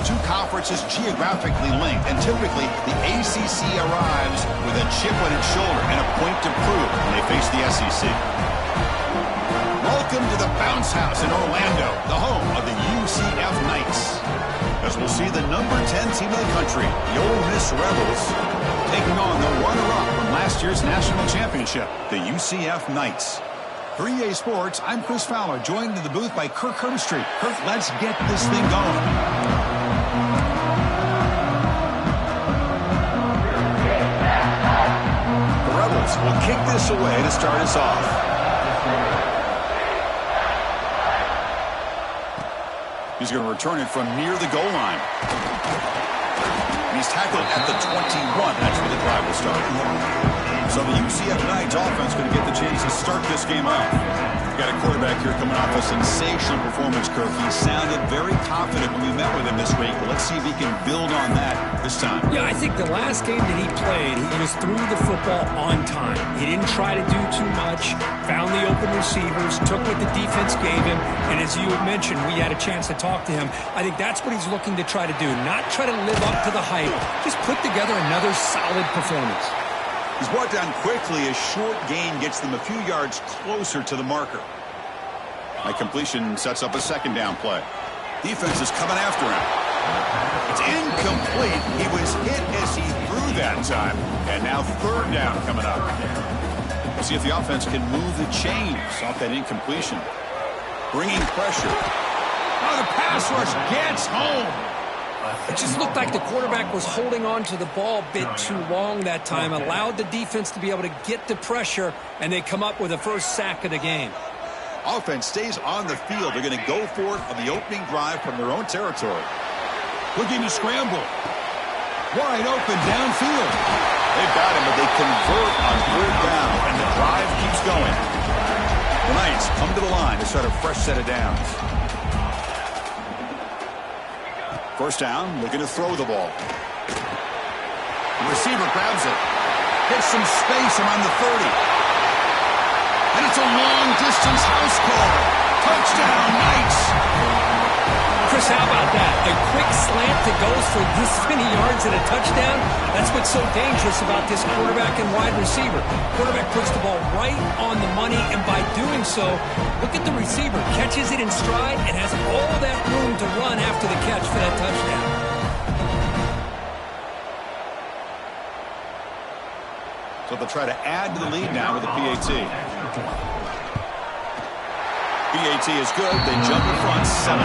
two conferences geographically linked, and typically the ACC arrives with a chip on its shoulder and a point to prove when they face the SEC. Welcome to the Bounce House in Orlando, the home of the UCF Knights. As we'll see the number 10 team in the country, the Ole Miss Rebels, taking on the runner-up from last year's national championship, the UCF Knights. For EA Sports, I'm Chris Fowler, joined in the booth by Kirk Herbstreit. Kirk, let's get this thing going. The Rebels will kick this away to start us off. He's going to return it from near the goal line. And he's tackled at the 21. That's where the drive will start. So the UCF Knights offense going to get the chance to start this game off. We've got a quarterback here coming off a sensational performance, Kirk. He sounded very confident when we met with him this week. But let's see if he can build on that this time. Yeah, I think the last game that he played, he just threw the football on time. He didn't try to do too much, found the open receivers, took what the defense gave him, and as you had mentioned, we had a chance to talk to him. I think that's what he's looking to try to do, not try to live up to the hype, just put together another solid performance. He's brought down quickly. A short gain gets them a few yards closer to the marker. That completion sets up a second down play. Defense is coming after him. It's incomplete. He was hit as he threw that time. And now third down coming up. We'll see if the offense can move the chains off that incompletion. Bringing pressure. Oh, the pass rush gets home. It just looked like the quarterback was holding on to the ball a bit too long that time, allowed the defense to be able to get the pressure, and they come up with the first sack of the game. Offense stays on the field. They're going to go for it on the opening drive from their own territory. Looking to scramble. Wide open downfield. They've got him, but they convert on third down, and the drive keeps going. The Knights come to the line to start a fresh set of downs. First down, looking to throw the ball. The receiver grabs it. Gets some space around the 30. And it's a long-distance house call. Touchdown, Knights! Chris, how about that? A quick slant that goes for this many yards and a touchdown. That's what's so dangerous about this quarterback and wide receiver. Quarterback puts the ball right on the money, and by doing so, look at the receiver. Catches it in stride and has all that room to run after the catch for that touchdown. So they'll try to add to the lead now with the PAT. PAT is good. They jump in front, 7-0.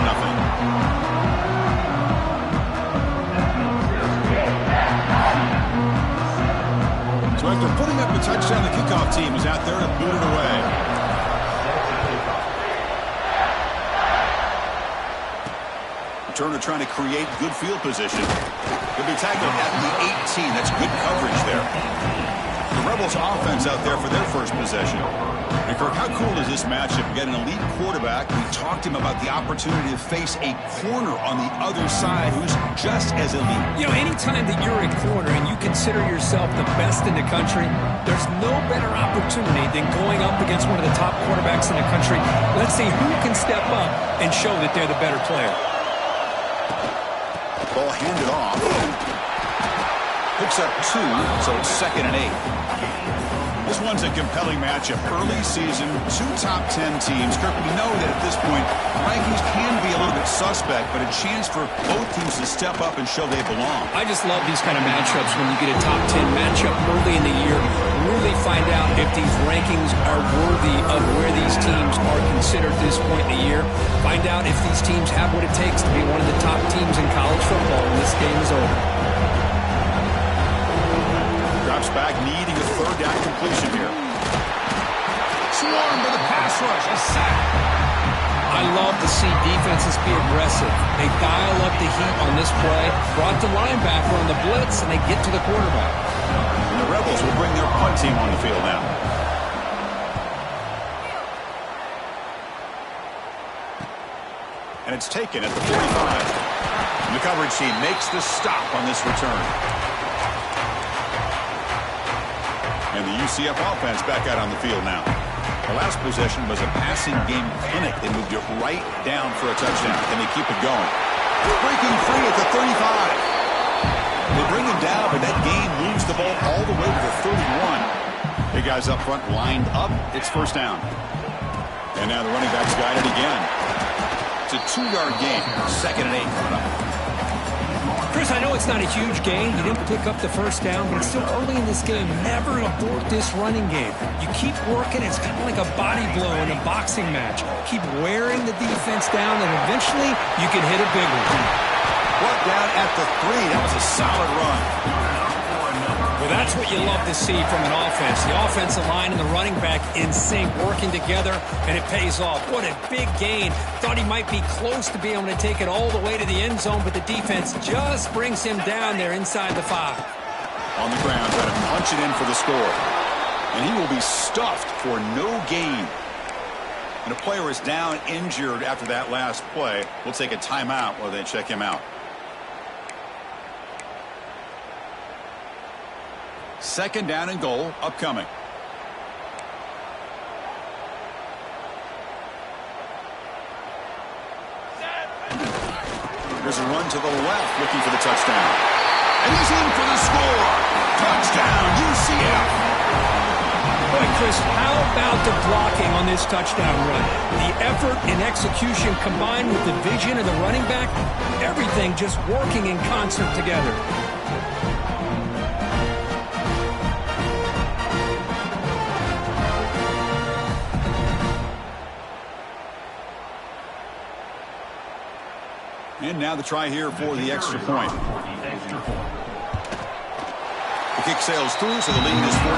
So after putting up a touchdown, the kickoff team is out there to boot it away. Returner trying to create good field position. He'll be tackled at the 18. That's good coverage there. The Rebels offense out there for their first possession. And Kirk, how cool is this matchup? We got an elite quarterback. We talked to him about the opportunity to face a corner on the other side who's just as elite. You know, anytime that you're a corner and you consider yourself the best in the country, there's no better opportunity than going up against one of the top quarterbacks in the country. Let's see who can step up and show that they're the better player. Ball handed off. Picks up 2, so it's 2nd and 8. This one's a compelling matchup. Early season, 2 top 10 teams. Kirk, we know that at this point, rankings can be a little bit suspect, but a chance for both teams to step up and show they belong. I just love these kind of matchups when you get a top 10 matchup early in the year. Really find out if these rankings are worthy of where these teams are considered at this point in the year. Find out if these teams have what it takes to be one of the top teams in college football when this game is over. Drops back, needing a third down completion here. Swarmed by the pass rush, a sack. I love to see defenses be aggressive. They dial up the heat on this play, brought the linebacker on the blitz, and they get to the quarterback. And the Rebels will bring their punt team on the field now. And it's taken at the 45. And the coverage team makes the stop on this return. And the UCF offense back out on the field now. The last possession was a passing game clinic. They moved it right down for a touchdown. Can they keep it going? Breaking free at the 35. They bring him down, but that gain moves the ball all the way to the 31. Big guys up front lined up. It's first down. And now the running back's got it again. It's a 2-yard gain. 2nd and 8 coming up. Chris, I know it's not a huge gain. You didn't pick up the first down, but it's still early in this game. Never abort this running game. You keep working. It's kind of like a body blow in a boxing match. Keep wearing the defense down, and eventually you can hit a big one. Brought down at the 3. That was a solid run. Well, that's what you love to see from an offense. The offensive line and the running back in sync, working together, and it pays off. What a big gain. Thought he might be close to being able to take it all the way to the end zone, but the defense just brings him down there inside the 5. On the ground, trying to punch it in for the score. And he will be stuffed for no gain. And a player is down injured after that last play. We'll take a timeout while they check him out. 2nd down and goal upcoming. There's a run to the left looking for the touchdown. And he's in for the score. Touchdown, UCF. Boy, Chris, how about the blocking on this touchdown run? The effort and execution combined with the vision of the running back, everything just working in concert together. And now the try here for the extra point. The kick sails through, so the lead is 14-0.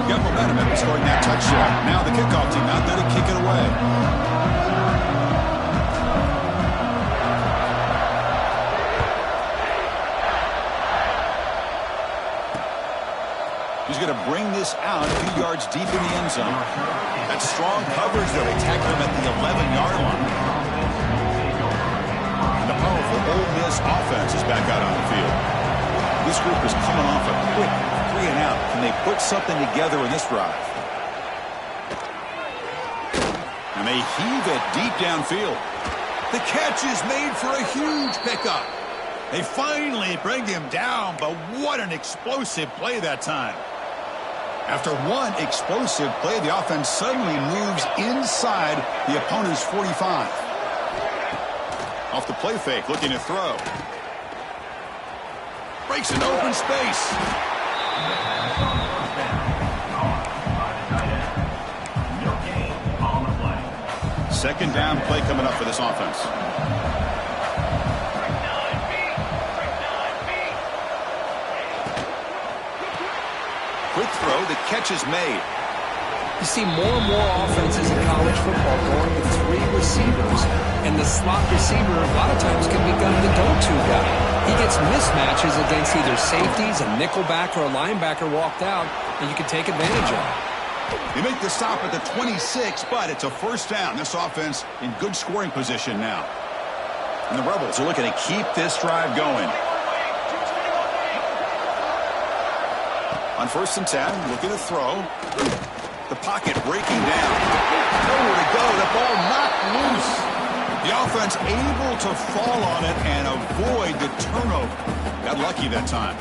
Got momentum after scoring that touchdown. Now the kickoff team out there to kick it away. He's going to bring this out a few yards deep in the end zone. That's strong coverage, though. They tackle him at the 11-yard line. And the powerful Ole Miss offense is back out on the field. This group is coming off a quick 3-and-out. Can they put something together in this drive? And they heave it deep downfield. The catch is made for a huge pickup. They finally bring him down, but what an explosive play that time. After one explosive play, the offense suddenly moves inside the opponent's 45. Off the play fake, looking to throw. Breaks an open space. Second down play coming up for this offense. Quick throw, the catch is made. You see more and more offenses in college football going with 3 receivers, and the slot receiver a lot of times can become the go-to guy. He gets mismatches against either safeties, a nickelback, or a linebacker walked out, and you can take advantage of it. They make the stop at the 26, but it's a first down. This offense in good scoring position now. And the Rebels are looking to keep this drive going. On 1st and 10, looking to throw. The pocket breaking down. Nowhere to go. The ball knocked loose. The offense able to fall on it and avoid the turnover. Got lucky that time.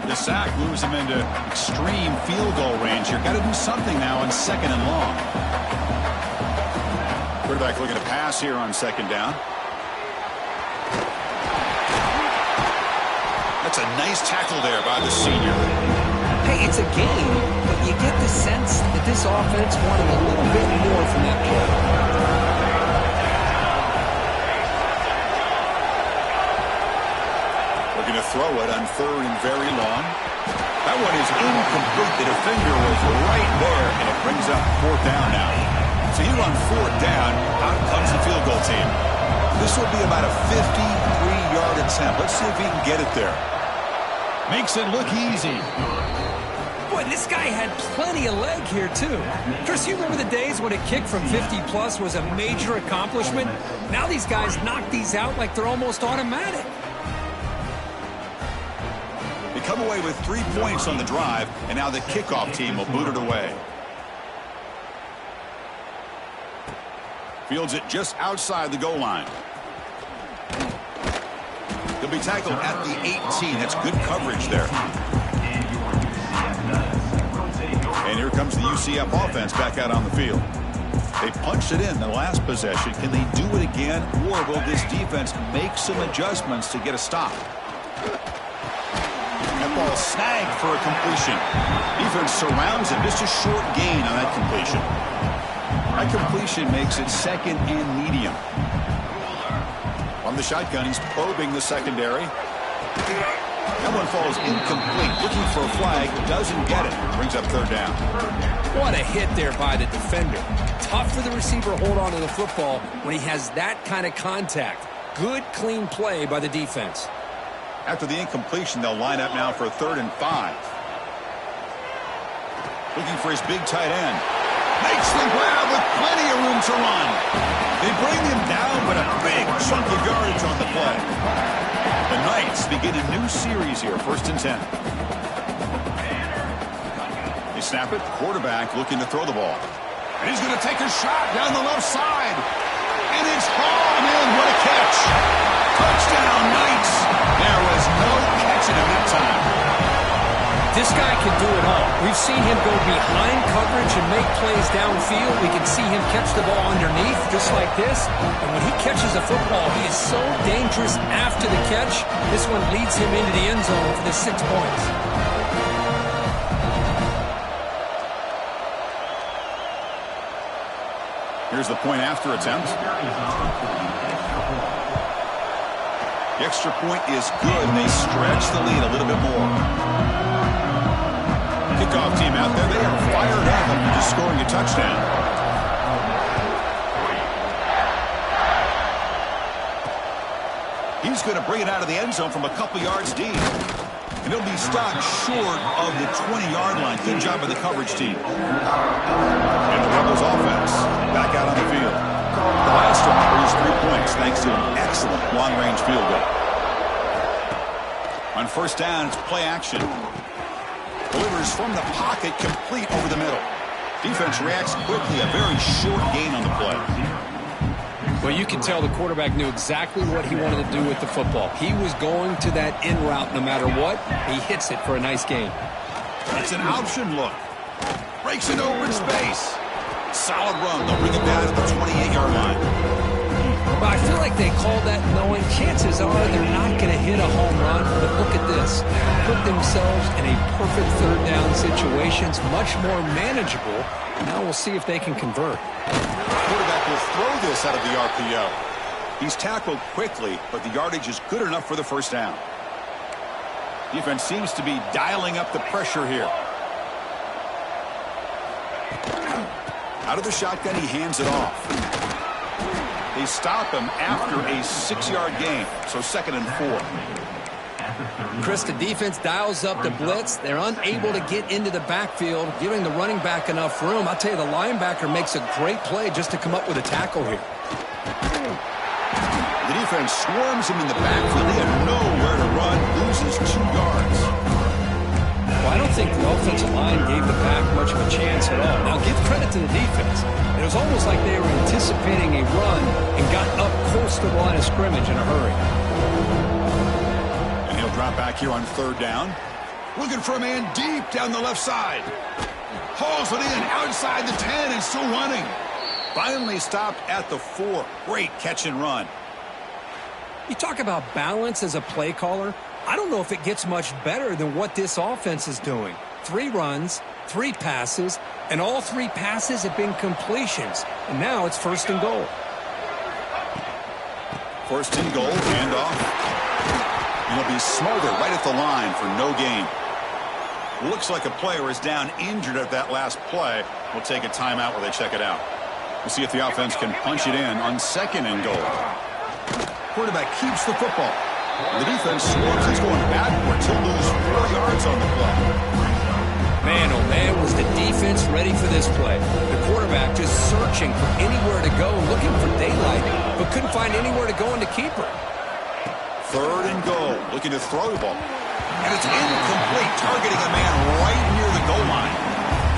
The sack moves him into extreme field goal range here. Got to do something now on 2nd and long. Quarterback looking to pass here on 2nd down. That's a nice tackle there by the senior. Hey, it's a game, but you get the sense that this offense wanted a little bit more from that play. Looking to throw it on 3rd and very long. That one is incomplete. The defender was right there, and it brings up 4th down now. So here on 4th down, out comes the field goal team. This will be about a 53-yard attempt. Let's see if he can get it there. Makes it look easy. Boy, this guy had plenty of leg here, too. Chris, you remember the days when a kick from 50-plus was a major accomplishment? Now these guys knock these out like they're almost automatic. They come away with 3 points on the drive, and now the kickoff team will boot it away. Fields it just outside the goal line. He'll be tackled at the 18. That's good coverage there. And here comes the UCF offense back out on the field. They punched it in the last possession. Can they do it again, or will this defense make some adjustments to get a stop? That ball snagged for a completion. Defense surrounds it. Just a short gain on that completion. That completion makes it second and medium. On the shotgun, he's probing the secondary. That one falls incomplete. Looking for a flag. Doesn't get it. Brings up third down. What a hit there by the defender. Tough for the receiver to hold on to the football when he has that kind of contact. Good, clean play by the defense. After the incompletion, they'll line up now for 3rd and 5. Looking for his big tight end. Makes the grab with plenty of room to run. They bring him down, but a big chunk of yardage on the play. The Knights begin a new series here, 1st and 10. They snap it. Quarterback looking to throw the ball. And he's going to take a shot down the left side. And it's hauled in. What a catch. Touchdown, Knights. There was no catching him that time. This guy can do it all. We've seen him go behind coverage and make plays downfield. We can see him catch the ball underneath just like this. And when he catches a football, he is so dangerous after the catch. This one leads him into the end zone for the 6 points. Here's the point after attempt. The extra point is good, and they stretch the lead a little bit more. Kickoff team out there, they are fired up after just scoring a touchdown. He's going to bring it out of the end zone from a couple yards deep. And he'll be stopped short of the 20-yard line. Good job by the coverage team. And the Rebels offense back out on the field. The last drive produced 3 points thanks to an excellent long-range field goal. On 1st down, it's play action. Delivers from the pocket, complete over the middle. Defense reacts quickly, a very short gain on the play. Well, you can tell the quarterback knew exactly what he wanted to do with the football. He was going to that in route no matter what. He hits it for a nice gain. It's an option look. Breaks into open space. Solid run. They'll bring it down to the 28-yard line. Well, I feel like they called that knowing chances are they're not going to hit a home run. But look at this. Put themselves in a perfect 3rd down situation. It's much more manageable. Now we'll see if they can convert. Quarterback will throw this out of the RPO. He's tackled quickly, but the yardage is good enough for the 1st down. Defense seems to be dialing up the pressure here. Out of the shotgun, he hands it off. They stop him after a 6-yard gain, so 2nd and 4. Chris, the defense dials up the blitz. They're unable to get into the backfield, giving the running back enough room. I'll tell you, the linebacker makes a great play just to come up with a tackle here. The defense swarms him in the backfield. They have nowhere to run, loses 2 yards. Well, I don't think the offensive line gave the back much of a chance at all. Now, give credit to the defense. It was almost like they were anticipating a run and got up close to the line of scrimmage in a hurry. And he'll drop back here on 3rd down. Looking for a man deep down the left side. Hauls it in outside the 10 and still running. Finally stopped at the 4. Great catch and run. You talk about balance as a play caller. I don't know if it gets much better than what this offense is doing. 3 runs, 3 passes, and all 3 passes have been completions. And now it's 1st and goal. 1st and goal, handoff. And he'll be smothered right at the line for no gain. Looks like a player is down injured at that last play. We'll take a timeout while they check it out. We'll see if the offense can punch it in on 2nd and goal. Quarterback keeps the football. The defense swarms. He's going backwards. He'll lose 4 yards on the play. Man, oh man, was the defense ready for this play. The quarterback just searching for anywhere to go, looking for daylight, but couldn't find anywhere to go in the keeper. 3rd and goal, looking to throw the ball. And it's incomplete, targeting a man right near the goal line.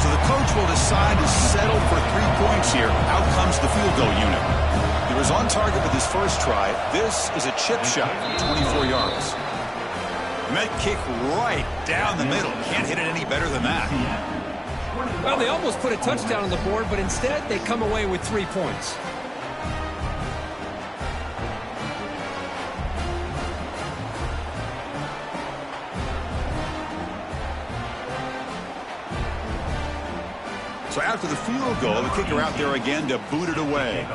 So So the coach will decide to settle for 3 points here. Out comes the field goal unit. He was on target with his first try. This is a chip shot from 24 yards. And that kick right down the middle. Can't hit it any better than that. Well, they almost put a touchdown on the board, but instead they come away with 3 points. So after the field goal, the kicker out there again to boot it away.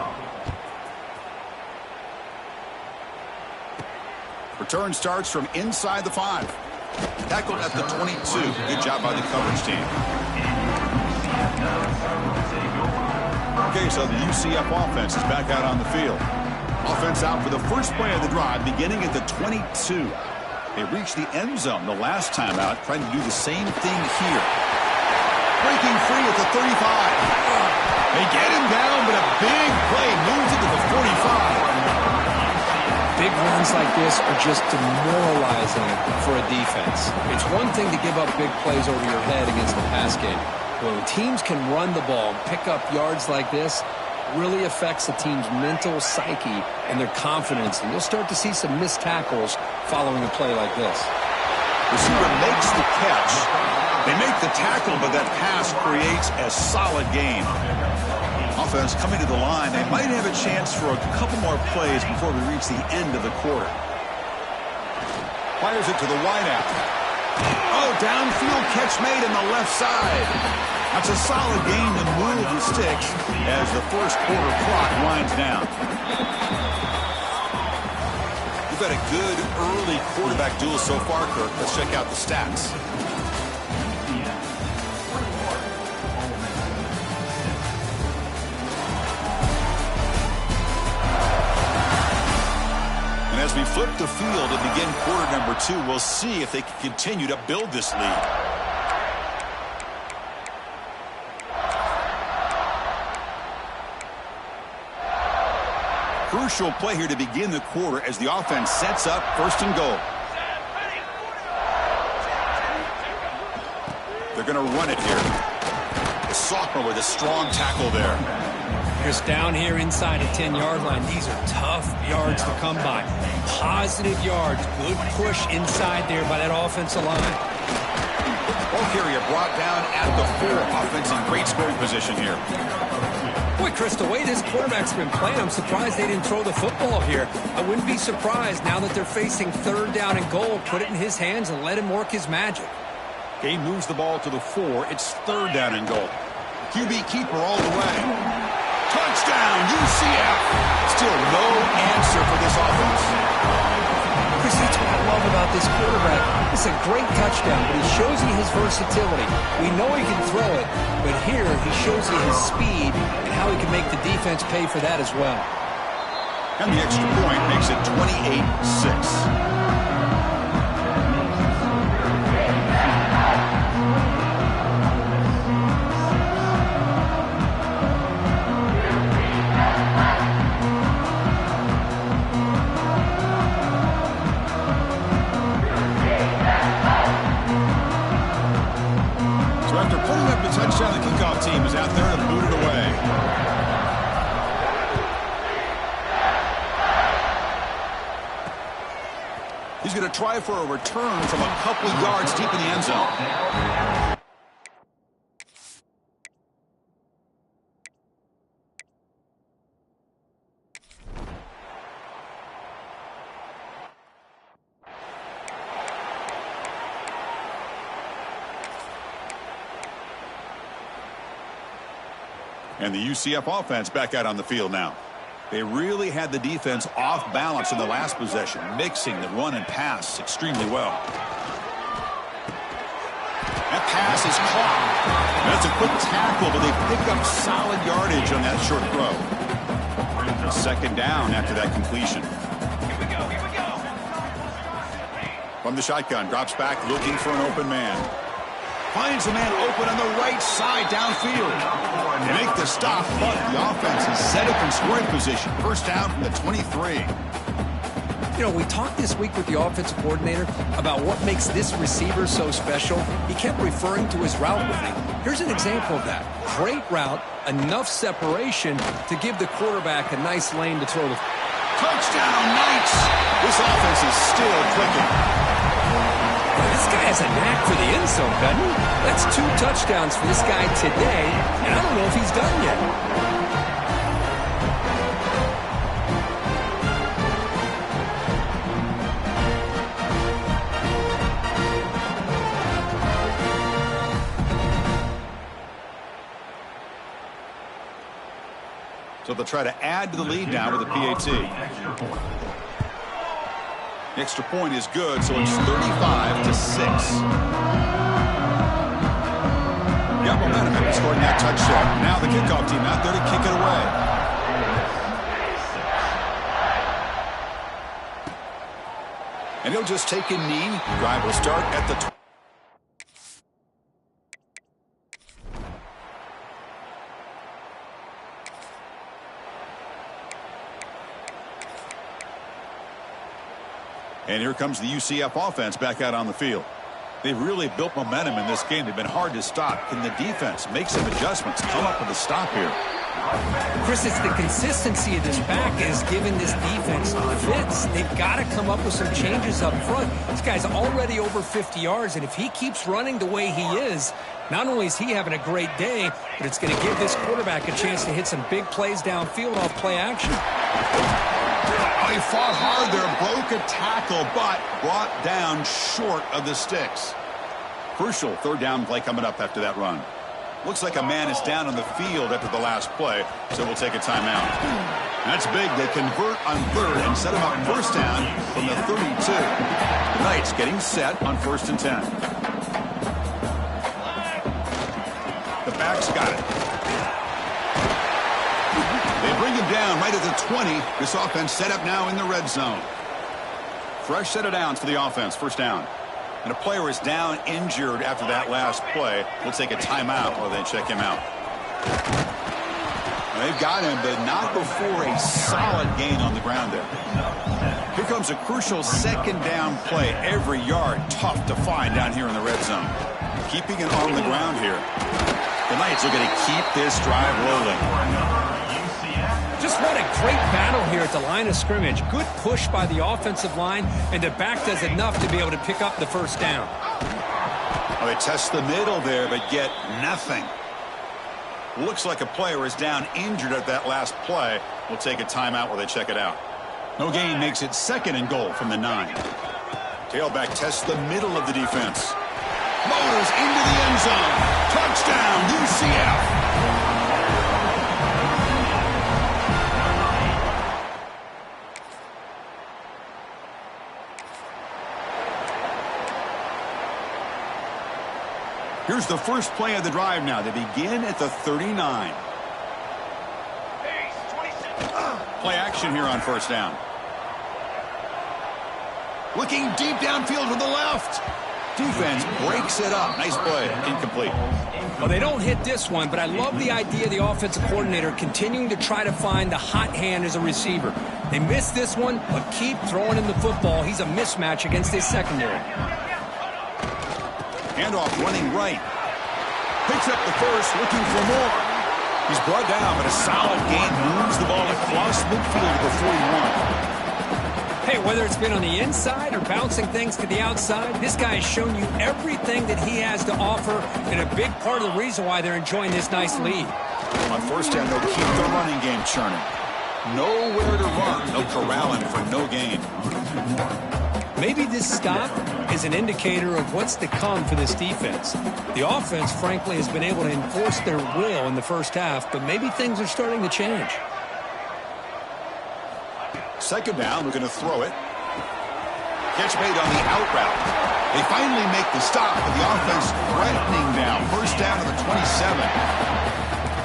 Return starts from inside the 5. Tackled at the 22. Good job by the coverage team. Okay, so the UCF offense is back out on the field. Offense out for the first play of the drive, beginning at the 22. They reached the end zone the last time out, trying to do the same thing here. Breaking free at the 35. They get him down, but a big play moves it to the 45. Big runs like this are just demoralizing for a defense. It's one thing to give up big plays over your head against the pass game. When teams can run the ball and pick up yards like this, really affects the team's mental psyche and their confidence. And you'll start to see some missed tackles following a play like this. Receiver makes the catch. They make the tackle, but that pass creates a solid gain. Offense coming to the line. They might have a chance for a couple more plays before we reach the end of the quarter. Fires it to the wideout. Oh, downfield catch made in the left side. That's a solid gain to move the sticks as the first quarter clock winds down. We've had a good early quarterback duel so far, Kirk. Let's check out the stats. As we flip the field to begin quarter number 2, we'll see if they can continue to build this lead. Crucial play here to begin the quarter as the offense sets up first and goal. They're going to run it here. The sophomore with a strong tackle there. Just down here inside a 10-yard line. These are tough yards to come by. Positive yards. Good push inside there by that offensive line. Ball carrier brought down at the 4. Offense in great scoring position here. Boy, Chris, the way this quarterback's been playing, I'm surprised they didn't throw the football here. I wouldn't be surprised now that they're facing 3rd down and goal. Put it in his hands and let him work his magic. He moves the ball to the 4. It's 3rd down and goal. QB keeper all the way. Touchdown, UCF. Still no answer for this offense. Chris, that's what I love about this quarterback. It's a great touchdown, but he shows you his versatility. We know he can throw it, but here he shows you his speed and how he can make the defense pay for that as well. And the extra point makes it 28-6. Touchdown, the kickoff team is out there to boot it away. He's going to try for a return from a couple yards deep in the end zone. And the UCF offense back out on the field now. They really had the defense off balance in the last possession, mixing the run and pass extremely well. That pass is caught. That's a quick tackle, but they pick up solid yardage on that short throw. 2nd down after that completion. Here we go. From the shotgun, drops back looking for an open man. Finds a man open on the right side downfield. They make the stop, but the offense is set up in scoring position. First down from the 23. You know, we talked this week with the offensive coordinator about what makes this receiver so special. He kept referring to his route running. Here's an example of that. Great route, enough separation to give the quarterback a nice lane to throw the... Touchdown, Knights! This offense is still clicking. Well, this guy has a knack for the end zone, doesn't he? That's 2 touchdowns for this guy today, and I don't know if he's done yet. So they'll try to add to the lead now with a PAT. The extra point is good, so it's 35-6. Got momentum after scoring that touchdown. Now the kickoff team out there to kick it away. And he'll just take a knee. Drive will start at the 20. And here comes the UCF offense back out on the field. They've really built momentum in this game. They've been hard to stop. Can the defense make some adjustments, come up with a stop here? Chris, it's the consistency of this back is giving this defense fits. They've got to come up with some changes up front. This guy's already over 50 yards, and if he keeps running the way he is, not only is he having a great day, but it's going to give this quarterback a chance to hit some big plays downfield off play action. He fought hard there, broke a tackle, but brought down short of the sticks. Crucial 3rd down play coming up after that run. Looks like a man is down on the field after the last play, so we'll take a timeout. That's big. They convert on 3rd and set him up 1st down from the 32. The Knights getting set on 1st and 10. The backs got it. They bring him down right at the 20. This offense set up now in the red zone. Fresh set of downs for the offense. 1st down. And a player is down injured after that last play. We'll take a timeout while they check him out. They've got him, but not before a solid gain on the ground there. Here comes a crucial 2nd down play. Every yard tough to find down here in the red zone. Keeping it on the ground here. The Knights are going to keep this drive rolling. Just what a great battle here at the line of scrimmage. Good push by the offensive line, and the back does enough to be able to pick up the 1st down. Well, they test the middle there, but get nothing. Looks like a player is down injured at that last play. We'll take a timeout while they check it out. No gain makes it 2nd and goal from the 9. Tailback tests the middle of the defense. Motors into the end zone. Touchdown, UCF. Here's the first play of the drive now. They begin at the 39. Play action here on 1st down. Looking deep downfield to the left. Defense breaks it up. Nice play. Incomplete. Well, they don't hit this one, but I love the idea of the offensive coordinator continuing to try to find the hot hand as a receiver. They missed this one, but keep throwing him the football. He's a mismatch against his secondary. Handoff running right. Picks up the 1st, looking for more. He's brought down, but a solid gain moves the ball across midfield to the 41. Hey, whether it's been on the inside or bouncing things to the outside, this guy has shown you everything that he has to offer, and a big part of the reason why they're enjoying this nice lead. On 1st down, they'll keep the running game churning. Nowhere to run. They'll corral him for no gain. Maybe this stop is an indicator of what's to come for this defense. The offense, frankly, has been able to enforce their will in the 1st half, but maybe things are starting to change. 2nd down, we're going to throw it. Catch made on the out route. They finally make the stop, but the offense threatening now. 1st down to the 27.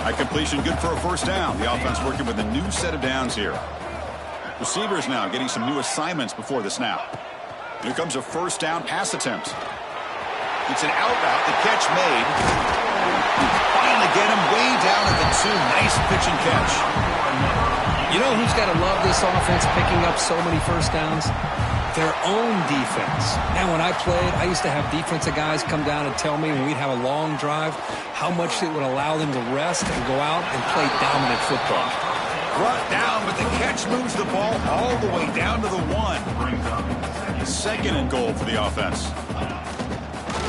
High completion, good for a 1st down. The offense working with a new set of downs here. Receivers now getting some new assignments before the snap. Here comes a 1st down pass attempt. It's an out route. The catch made. Finally get him way down at the 2. Nice pitch and catch. You know who's got to love this offense picking up so many first downs? Their own defense. And when I played, I used to have defensive guys come down and tell me when we'd have a long drive how much it would allow them to rest and go out and play dominant football. Brought down, but the catch moves the ball all the way down to the 1. Second and goal for the offense.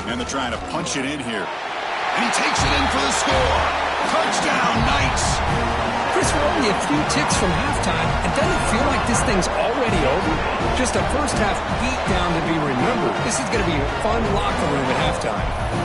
And they're trying to punch it in here. And he takes it in for the score. Touchdown, Knights. Chris, we're only a few ticks from halftime, and doesn't it feel like this thing's already over? Just a first-half beatdown to be remembered. This is going to be a fun locker room at halftime.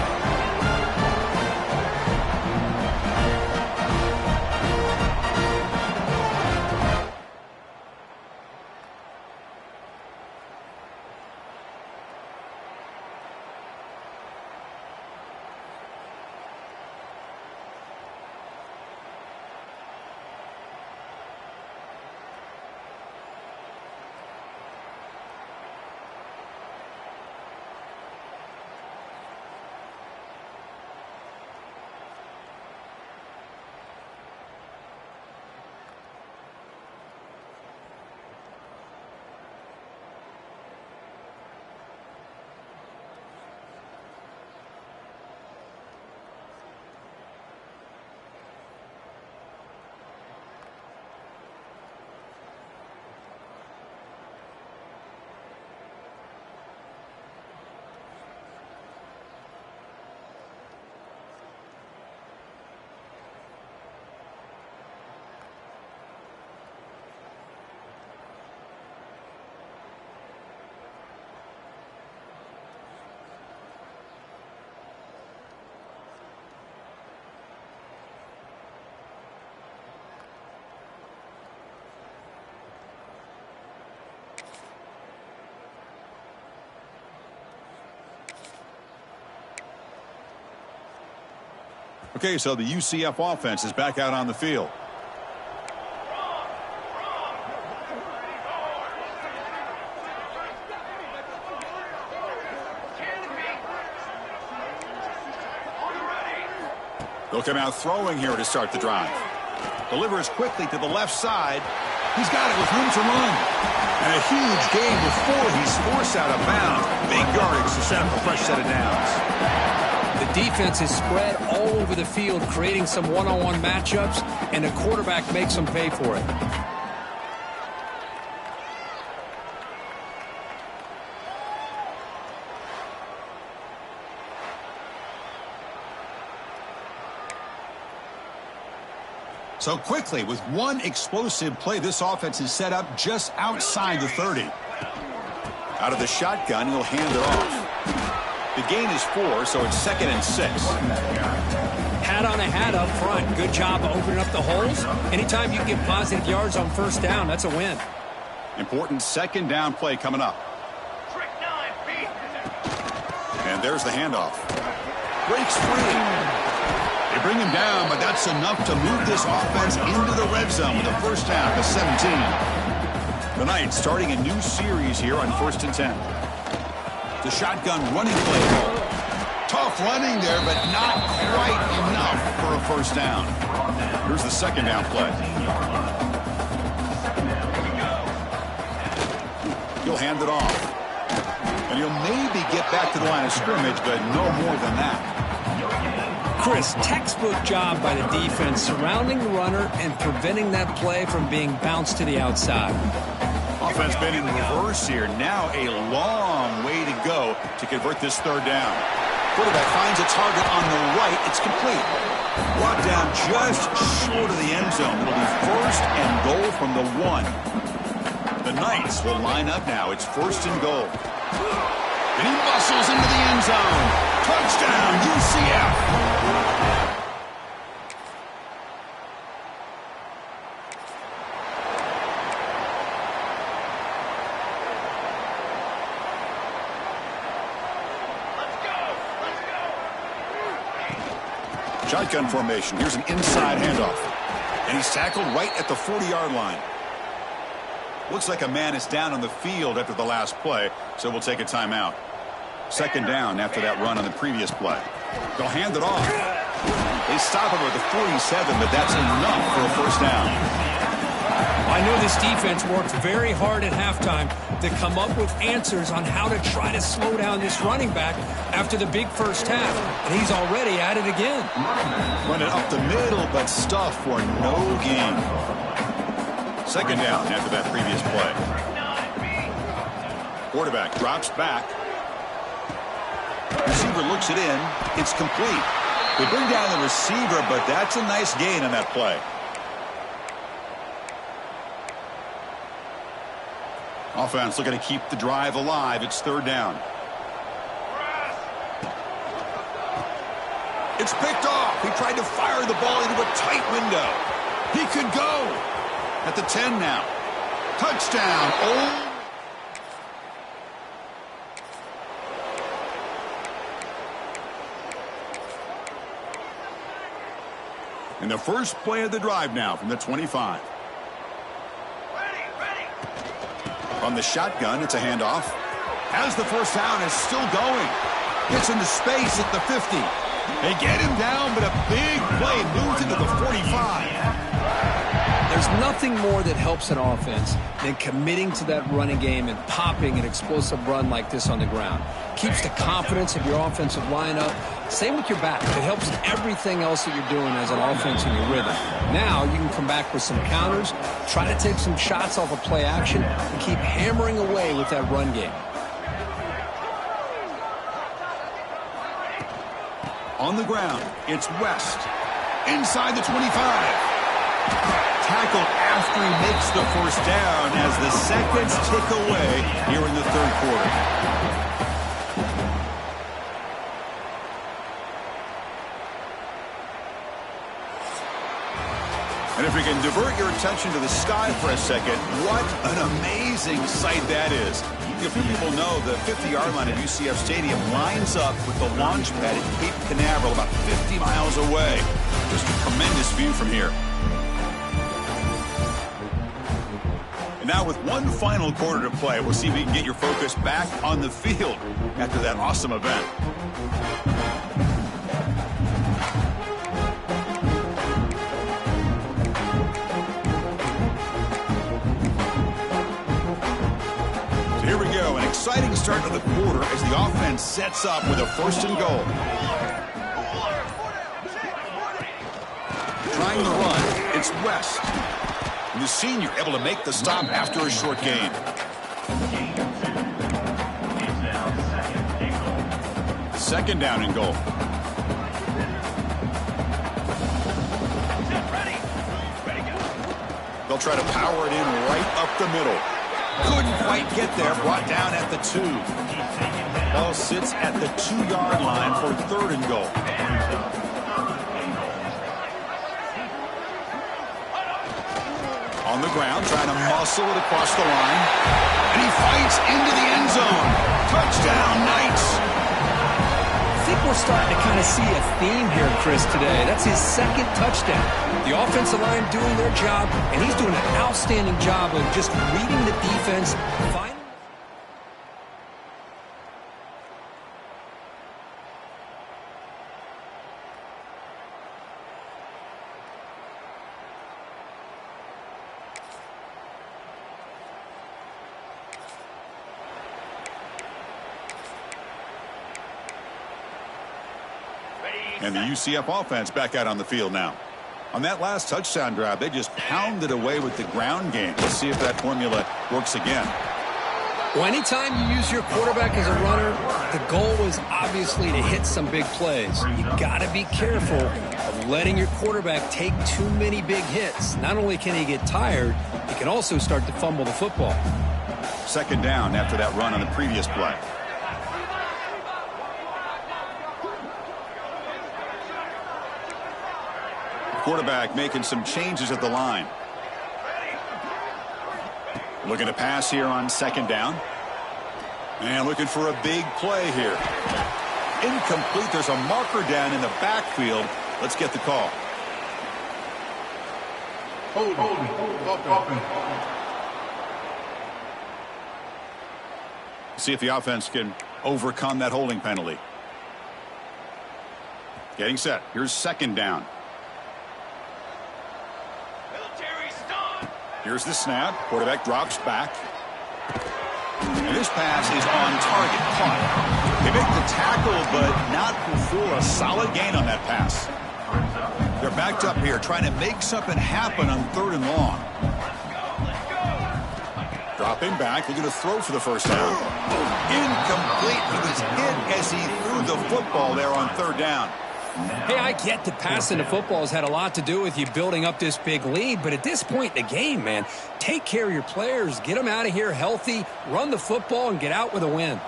Okay, so the UCF offense is back out on the field. They'll come out throwing here to start the drive. Delivers quickly to the left side. He's got it with room to run. And a huge gain before he's forced out of bounds. Big yardage to set up a fresh set of downs. The defense is spread all over the field, creating some one-on-one matchups, and the quarterback makes them pay for it. So quickly, with one explosive play, this offense is set up just outside the 30. Out of the shotgun, he'll hand it off. The gain is 4, so it's 2nd and 6. Hat on a hat up front. Good job of opening up the holes. Anytime you can get positive yards on first down, that's a win. Important second down play coming up. And there's the handoff. Breaks free. They bring him down, but that's enough to move this offense into the red zone with a first down to 17. The Knights starting a new series here on 1st and 10. The shotgun running play call. Tough running there, but not quite enough for a first down. Here's the second down play. He'll hand it off. And he'll maybe get back to the line of scrimmage, but no more than that. Chris, textbook job by the defense surrounding the runner and preventing that play from being bounced to the outside. Offense been in reverse here. Now a long way to go to convert this third down. Quarterback finds a target on the right. It's complete. Brought down just short of the end zone. It'll be 1st and goal from the 1. The Knights will line up now. It's 1st and goal. And he muscles into the end zone. Touchdown, UCF. Shotgun formation. Here's an inside handoff. And he's tackled right at the 40-yard line. Looks like a man is down on the field after the last play, so we'll take a timeout. Second down after that run on the previous play. They'll hand it off. They stop him at the 47, but that's enough for a first down. I know this defense worked very hard at halftime to come up with answers on how to try to slow down this running back after the big first half, and he's already at it again. Running up the middle, but stuff for no gain. Second down after that previous play. Quarterback drops back. Receiver looks it in. It's complete. They bring down the receiver, but that's a nice gain on that play. Offense looking to keep the drive alive. It's third down. It's picked off. He tried to fire the ball into a tight window. He could go. At the 10 now. Touchdown. Oh. And the first play of the drive now from the 25. On the shotgun, it's a handoff. As the first down is still going. Gets into space at the 50. They get him down, but a big play moves into the 45. There's nothing more that helps an offense than committing to that running game and popping an explosive run like this on the ground. Keeps the confidence of your offensive lineup. Same with your back. It helps everything else that you're doing as an offense in your rhythm. Now you can come back with some counters, try to take some shots off of play action, and keep hammering away with that run game. On the ground, it's West. Inside the 25. Tackled after he makes the first down as the seconds tick away here in the third quarter. And if we can divert your attention to the sky for a second, what an amazing sight that is. A few people know the 50-yard line at UCF Stadium lines up with the launch pad at Cape Canaveral about 50 miles away. Just a tremendous view from here. And now with one final quarter to play, we'll see if we can get your focus back on the field after that awesome event. So here we go, an exciting start to the quarter as the offense sets up with a first and goal. Trying to run, it's West. And the senior able to make the stop after a short gain. Second down and goal. They'll try to power it in right up the middle. Couldn't quite get there. Brought down at the 2. Ball sits at the 2-yard line for third and goal. On the ground, trying to muscle it across the line. And he fights into the end zone. Touchdown, Knights. I think we're starting to kind of see a theme here, Chris, today. That's his second touchdown. The offensive line doing their job, and he's doing an outstanding job of just reading the defense. And the UCF offense back out on the field now. On that last touchdown drive, they just pounded away with the ground game. Let's see if that formula works again. Well, anytime you use your quarterback as a runner, the goal is obviously to hit some big plays. You got to be careful of letting your quarterback take too many big hits. Not only can he get tired, he can also start to fumble the football. Second down after that run on the previous play. Quarterback making some changes at the line. Looking to pass here on second down. And looking for a big play here. Incomplete. There's a marker down in the backfield. Let's get the call. See if the offense can overcome that holding penalty. Getting set. Here's second down. Here's the snap. Quarterback drops back. And this pass is on target. Caught. They make the tackle, but not before a solid gain on that pass. They're backed up here, trying to make something happen on 3rd and long. Dropping back, looking to throw for the first down. Incomplete. He was hit as he threw the football there on 3rd down. Hey, I get that passing the football has had a lot to do with you building up this big lead, but at this point in the game, man, take care of your players, get them out of here healthy, run the football, and get out with a win.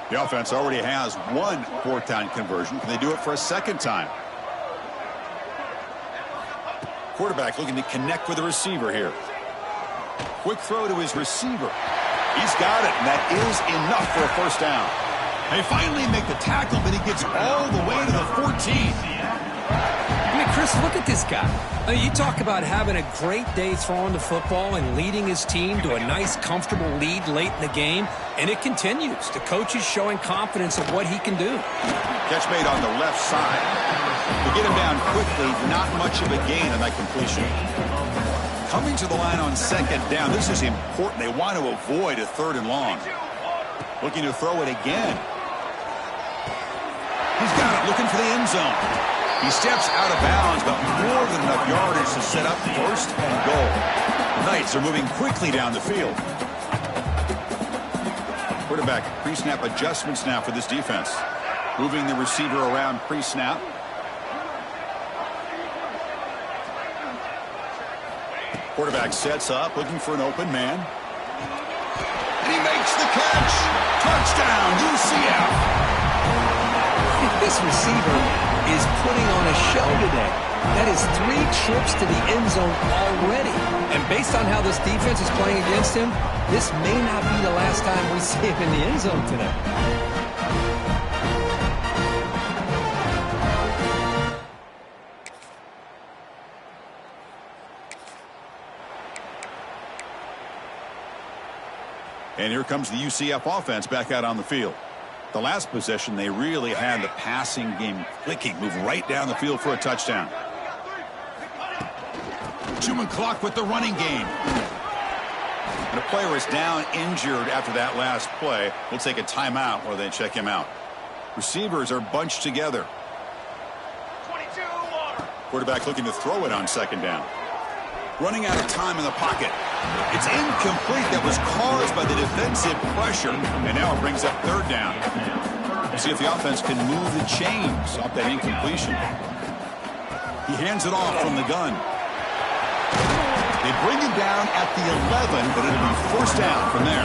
The offense already has 1 4th down conversion. Can they do it for a 2nd time? Quarterback looking to connect with the receiver here. Quick throw to his receiver. He's got it, and that is enough for a first down. They finally make the tackle, but he gets all the way to the 14. I mean, Chris, look at this guy. I mean, you talk about having a great day throwing the football and leading his team to a nice, comfortable lead late in the game, and it continues. The coach is showing confidence of what he can do. Catch made on the left side. To get him down quickly, not much of a gain on that completion. Coming to the line on 2nd down, this is important. They want to avoid a 3rd and long. Looking to throw it again. He's got it, looking for the end zone. He steps out of bounds, but more than enough yardage to set up 1st and goal. Knights are moving quickly down the field. Quarterback pre-snap adjustments now for this defense. Moving the receiver around pre-snap. Quarterback sets up, looking for an open man. And he makes the catch. Touchdown, UCF. This receiver is putting on a show today. That is 3 trips to the end zone already. And based on how this defense is playing against him, this may not be the last time we see him in the end zone today. And here comes the UCF offense back out on the field. The last possession, they really had the passing game clicking. Move right down the field for a touchdown. Chewing clock with the running game. And a player is down injured after that last play. We'll take a timeout while they check him out. Receivers are bunched together. Quarterback looking to throw it on 2nd down. Running out of time in the pocket. It's incomplete. That was caused by the defensive pressure. And now it brings up 3rd down. We'll see if the offense can move the chains off that incompletion. He hands it off from the gun. They bring him down at the 11, but it'll be 1st down from there.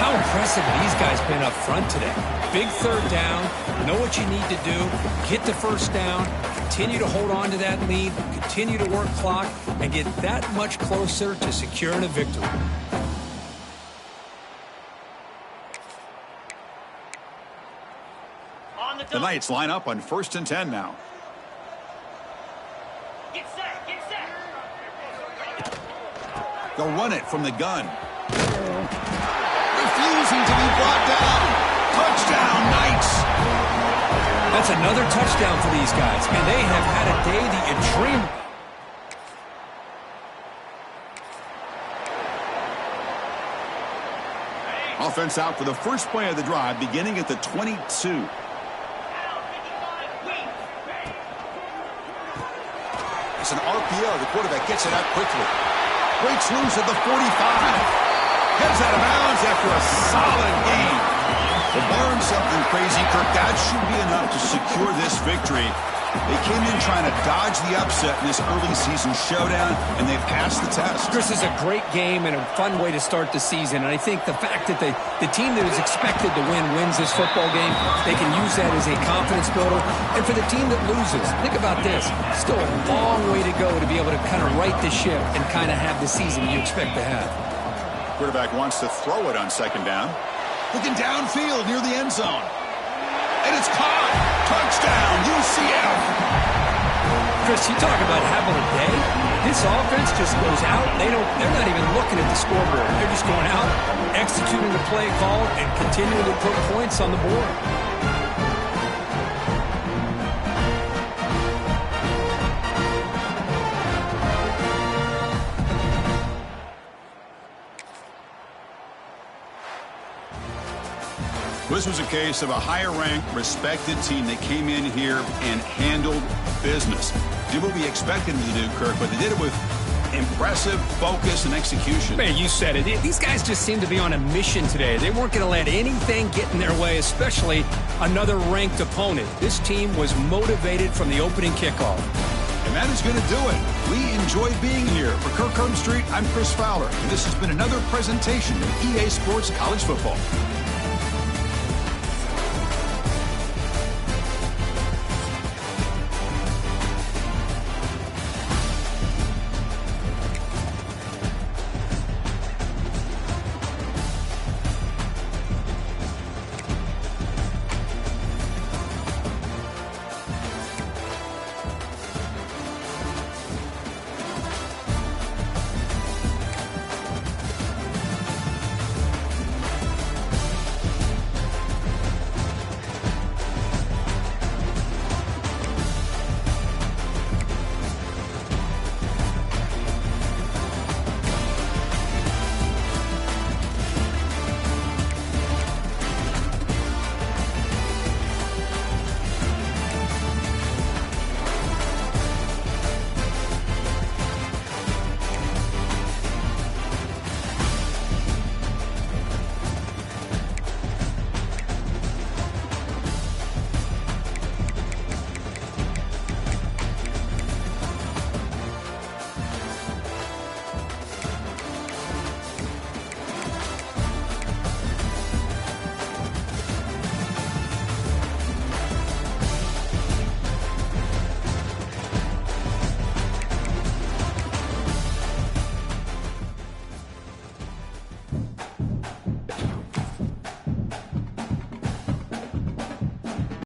How impressive have these guys been up front today? Big 3rd down, know what you need to do, get the 1st down, continue to hold on to that lead, continue to work clock, and get that much closer to securing a victory. The Knights line up on 1st and 10 now. Get set, get set. They'll run it from the gun. Refusing to be brought down. Touchdown, Knights. That's another touchdown for these guys, and they have had a day that you dream of. Offense out for the first play of the drive, beginning at the 22. It's an RPO. The quarterback gets it out quickly. Breaks loose at the 45. Heads out of bounds after a solid game. Well, barring something crazy, Kirk, that should be enough to secure this victory. They came in trying to dodge the upset in this early season showdown, and they passed the test. This is a great game and a fun way to start the season. And I think the fact that the team that is expected to win wins this football game, they can use that as a confidence builder. And for the team that loses, think about this. Still a long way to go to be able to kind of right the ship and kind of have the season you expect to have. Quarterback wants to throw it on 2nd down. Looking downfield near the end zone. And it's caught. Touchdown, UCF. Chris, you talk about having a day. This offense just goes out. They're not even looking at the scoreboard. They're just going out, executing the play call, and continuing to put points on the board. This was a case of a higher-ranked, respected team that came in here and handled business. Did what we expected them to do, Kirk, but they did it with impressive focus and execution. Man, you said it. These guys just seem to be on a mission today. They weren't going to let anything get in their way, especially another ranked opponent. This team was motivated from the opening kickoff. And that is going to do it. We enjoy being here. For Kirk Street, I'm Chris Fowler, and this has been another presentation of EA Sports College Football.